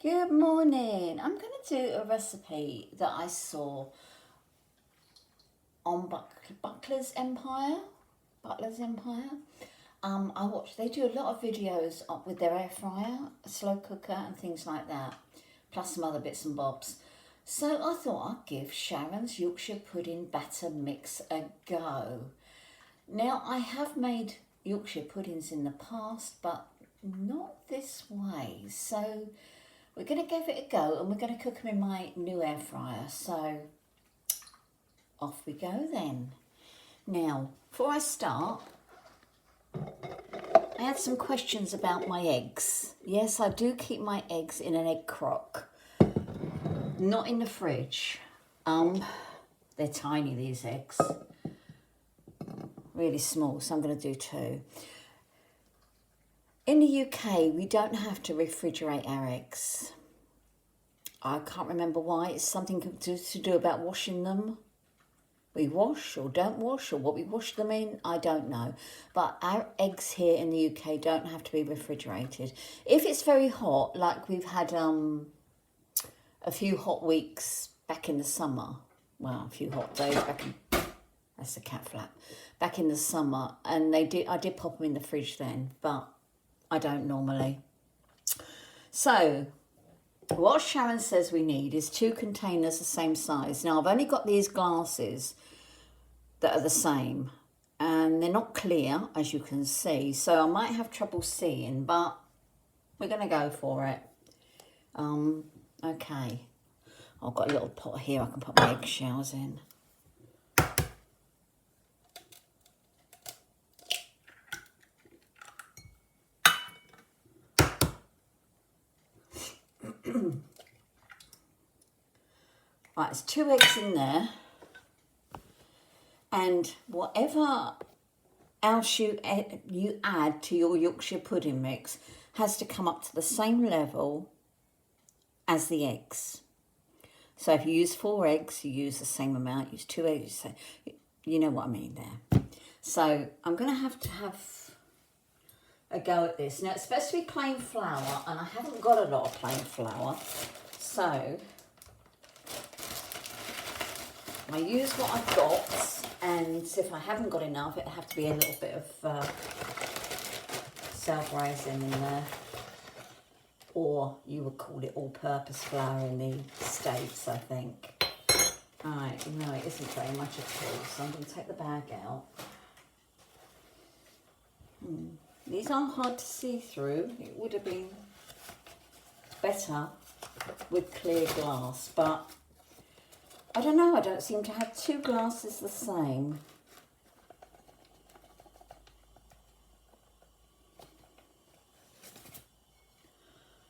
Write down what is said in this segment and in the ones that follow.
Good morning. I'm going to do a recipe that I saw on Butler's Empire. Butler's Empire. I watched. They do a lot of videos with their air fryer, a slow cooker, and things like that, plus some other bits and bobs. So I thought I'd give Sharon's Yorkshire pudding batter mix a go. Now I have made Yorkshire puddings in the past, but not this way. So we're going to give it a go, and we're going to cook them in my new air fryer. So off we go then. Now, before I start, I had some questions about my eggs. Yes, I do keep my eggs in an egg crock, not in the fridge. They're tiny, these eggs, really small, so I'm going to do two. In the UK, we don't have to refrigerate our eggs. I can't remember why. It's something to do about washing them. We wash or don't wash, or what we wash them in, I don't know. But our eggs here in the UK don't have to be refrigerated. If it's very hot, like we've had a few hot weeks back in the summer, well, a few hot days back in, that's a cat flap, back in the summer, and I did pop them in the fridge then, but I don't normally. So what Sharon says we need is 2 containers the same size. Now I've only got these glasses that are the same, and they're not clear, as you can see, so I might have trouble seeing, but we're going to go for it. Okay, I've got a little pot here I can put my eggshells in. Right, there's 2 eggs in there, and whatever else you add to your Yorkshire pudding mix has to come up to the same level as the eggs. So if you use 4 eggs, you use the same amount. Use 2 eggs, you know what I mean there. So I'm going to have a go at this. Now it's supposed to be plain flour, and I haven't got a lot of plain flour, so I use what I've got, and if I haven't got enough, it'll have to be a little bit of self-raising in there, or you would call it all-purpose flour in the States, I think. Alright, no, it isn't very much at all, so I'm going to take the bag out. These are hard to see through. It would have been better with clear glass, but I don't know, I don't seem to have 2 glasses the same.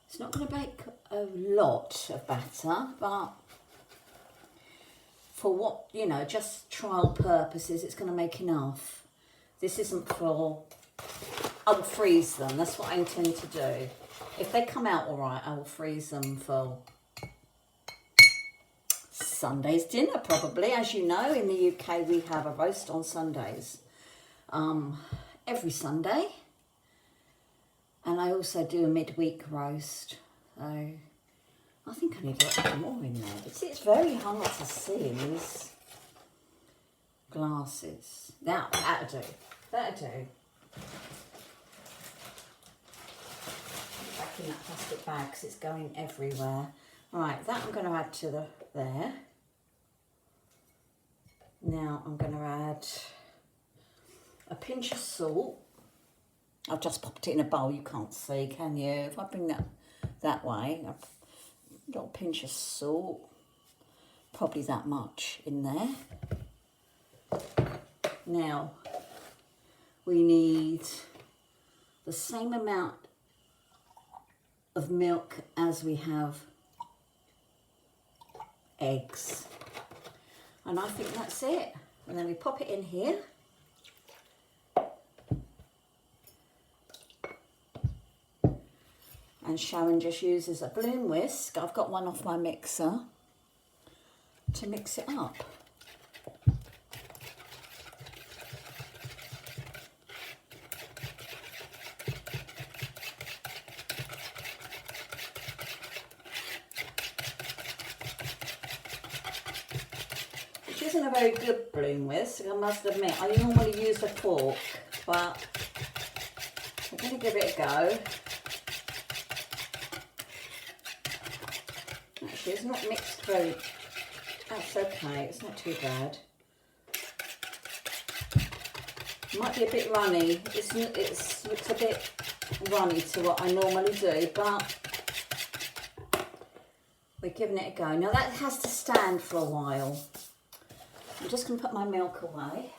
It's not going to make a lot of batter, but for what, you know, just trial purposes, it's going to make enough. This isn't for, I'll freeze them, that's what I intend to do. If they come out all right, I will freeze them for Sunday's dinner, probably. As you know, in the UK we have a roast on Sundays, every Sunday, and I also do a midweek roast. So I think I need a lot more in there. But see, it's very hard to see in these glasses. Now that'll do. That'll do. Back in that plastic bag because it's going everywhere. Right, that I'm going to add to there. Now I'm going to add a pinch of salt. I've just popped it in a bowl, you can't see, can you? If I bring that way, a little pinch of salt, probably that much in there. Now, we need the same amount of milk as we have eggs. And I think that's it. And then we pop it in here. And Sharon just uses a balloon whisk. I've got one off my mixer to mix it up. isn't a very good broom whisk, I must admit. I normally use a fork, but I'm going to give it a go. Actually, it's not mixed very... That's okay, it's not too bad. It might be a bit runny. It's looks a bit runny to what I normally do, but we're giving it a go. Now that has to stand for a while. I'm just going to put my milk away.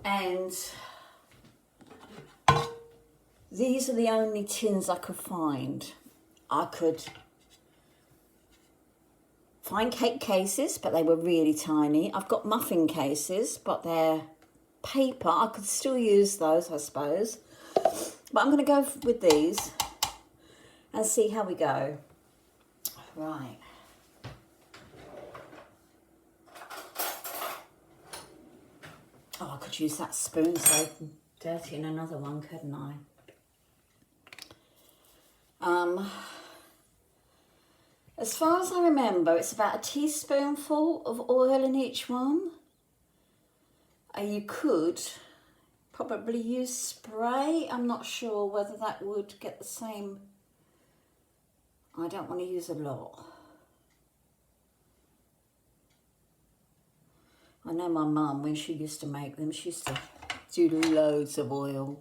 And these are the only tins I could find. I could find cake cases, but they were really tiny. I've got muffin cases, but they're paper. I could still use those, I suppose. But I'm going to go with these and see how we go. Right. Oh, I could use that spoon so dirty in another one, couldn't I? As far as I remember, it's about a teaspoonful of oil in each one. You could probably use spray. I'm not sure whether that would get the same. I don't want to use a lot. I know my mum, when she used to make them, she used to do loads of oil.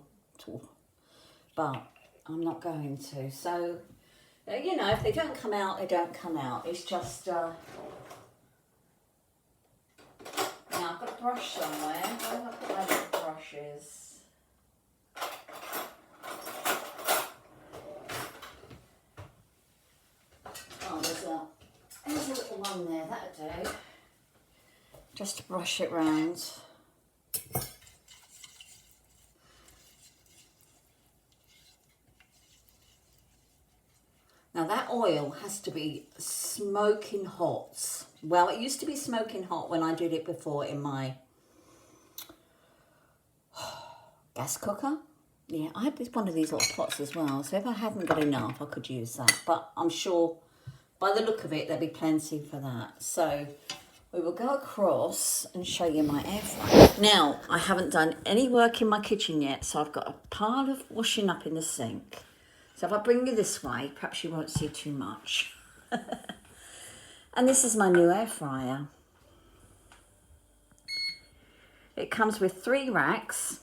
But I'm not going to. So, you know, if they don't come out, they don't come out. It's just... Now, I've got a brush somewhere. Where have I put my little brushes? Oh, there's a little one there. That'll do. Just to brush it round. Now that oil has to be smoking hot. Well, it used to be smoking hot when I did it before in my gas cooker. Yeah, I had one of these little pots as well. So if I hadn't got enough, I could use that. But I'm sure by the look of it, there'll be plenty for that. So we will go across and show you my air fryer. Now, I haven't done any work in my kitchen yet, so I've got a pile of washing up in the sink. So if I bring you this way, perhaps you won't see too much. And this is my new air fryer. It comes with 3 racks.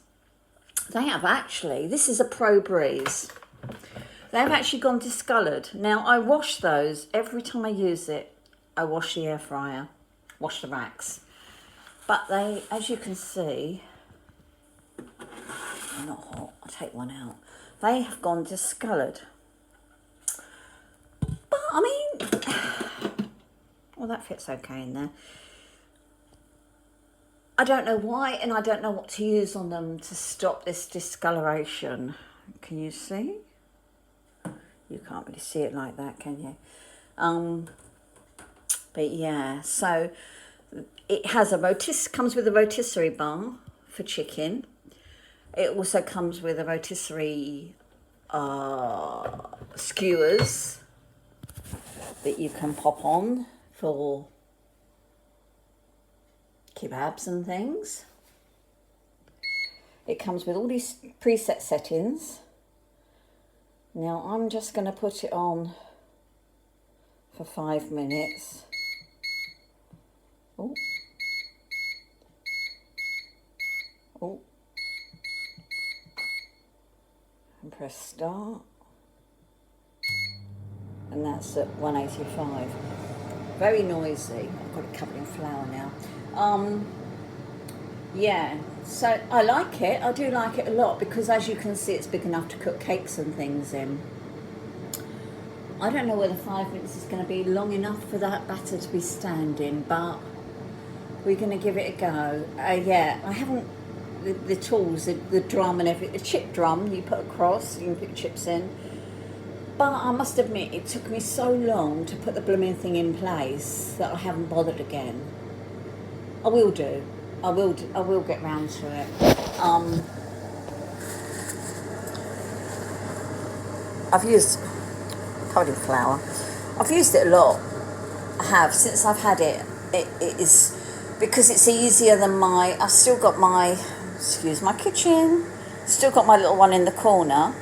They have actually, this is a Pro Breeze. They've actually gone discoloured. Now, I wash those every time I use it. I wash the air fryer, wash the racks. But they, as you can see, they're not hot. I'll take one out. They have gone discoloured. But, I mean, well, that fits okay in there. I don't know why, and I don't know what to use on them to stop this discoloration. Can you see? You can't really see it like that, can you? But yeah, so it has comes with a rotisserie bar for chicken. It also comes with a rotisserie skewers that you can pop on for kebabs and things. It comes with all these preset settings. Now I'm just going to put it on for 5 minutes. Oh. Oh. And press start. And that's at 185. Very noisy. I've got it covered in flour now. Yeah, so I like it. I do like it a lot because, as you can see, it's big enough to cook cakes and things in. I don't know whether 5 minutes is going to be long enough for that batter to be standing, but we're going to give it a go. Yeah, I haven't, the tools, the drum and everything, the chip drum you put across, you can put your chips in. But I must admit, it took me so long to put the blooming thing in place that I haven't bothered again. I will do. I will get round to it. I've used, covered in flour. I've used it a lot I have. Since I've had it, it is, because it's easier than my, I've still got my, excuse my kitchen, still got my little one in the corner,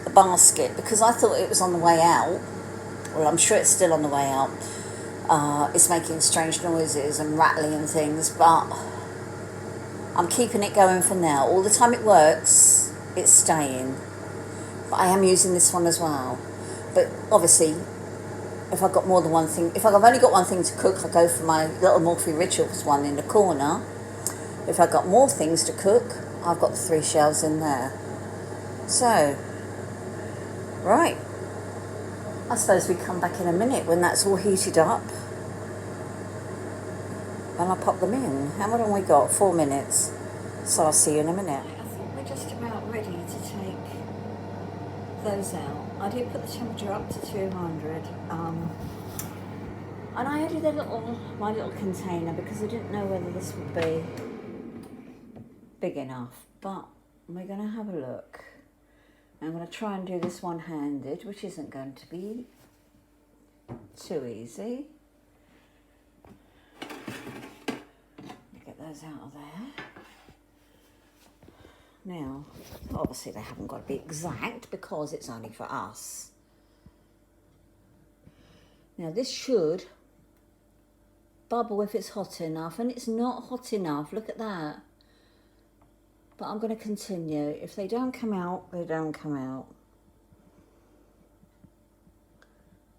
the basket, because I thought it was on the way out. Well, I'm sure it's still on the way out. It's making strange noises and rattling and things, but I'm keeping it going for now. All the time it works, it's staying. But I am using this one as well. But obviously, if I've got more than one thing, if I've only got one thing to cook, I go for my little Morphe Rituals one in the corner. If I've got more things to cook, I've got the 3 shelves in there. So, right. I suppose we come back in a minute when that's all heated up. And I'll pop them in. How long have we got? 4 minutes. So I'll see you in a minute. I think we're just about ready to take those out. I did put the temperature up to 200. And I added my little container because I didn't know whether this would be big enough. But we're going to have a look. I'm going to try and do this one-handed, which isn't going to be too easy. Get those out of there. Now, obviously they haven't got to be exact because it's only for us. Now this should bubble if it's hot enough, and it's not hot enough, look at that. But I'm going to continue. If they don't come out, they don't come out.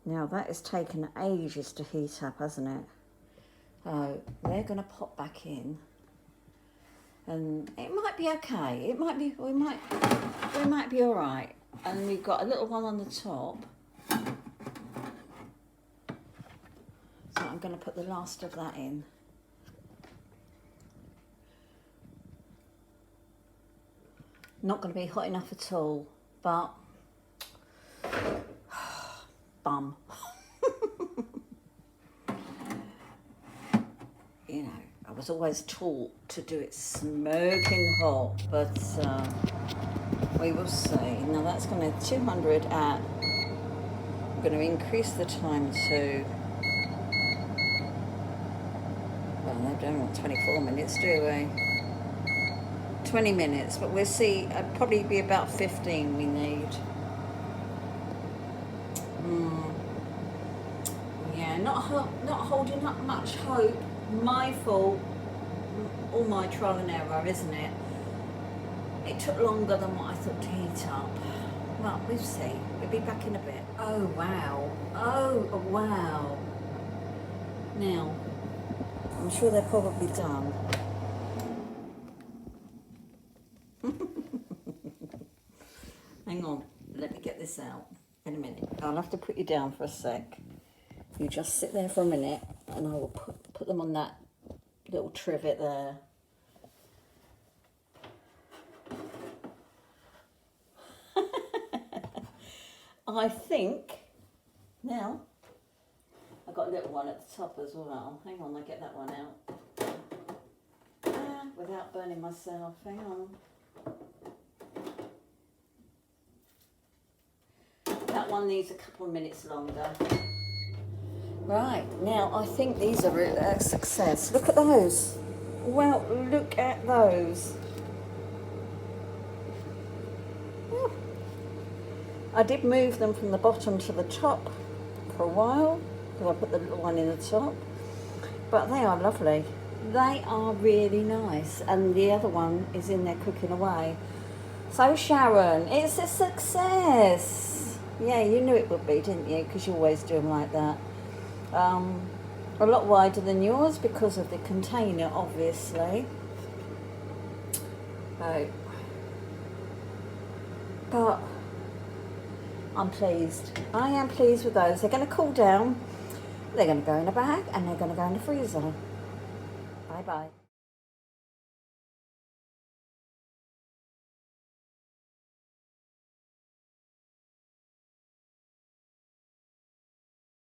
Now that has taken ages to heat up, hasn't it? So they're going to pop back in. And it might be okay. It might be, we might be all right. And we've got a little one on the top. So I'm going to put the last of that in. Not going to be hot enough at all, but bum. You know, I was always taught to do it smoking hot, but we will see. Now that's going to 200 at, I'm going to increase the time to, well, I don't want 24 minutes, do we? 20 minutes, but we'll see. It'd probably be about 15 we need. Yeah, not holding up much hope. My fault. All my trial and error, isn't it? It took longer than what I thought to heat up. Well, we'll see. We'll be back in a bit. Oh, wow. Oh, wow. Now, I'm sure they're probably done. Hang on, let me get this out in a minute. I'll have to put you down for a sec. You just sit there for a minute and I will put them on that little trivet there. I think, now, I've got a little one at the top as well. Hang on, I'll get that one out. Without burning myself, hang on. That one needs a couple of minutes longer. Right, now I think these are a success. Look at those. Well, look at those. Whew. I did move them from the bottom to the top for a while, because I put the little one in the top. But they are lovely. They are really nice. And the other one is in there cooking away. So Sharon, it's a success. Yeah, you knew it would be, didn't you? Because you always do them like that. A lot wider than yours because of the container, obviously. Right. But I'm pleased. I am pleased with those. They're going to cool down. They're going to go in a bag and they're going to go in the freezer. Bye-bye.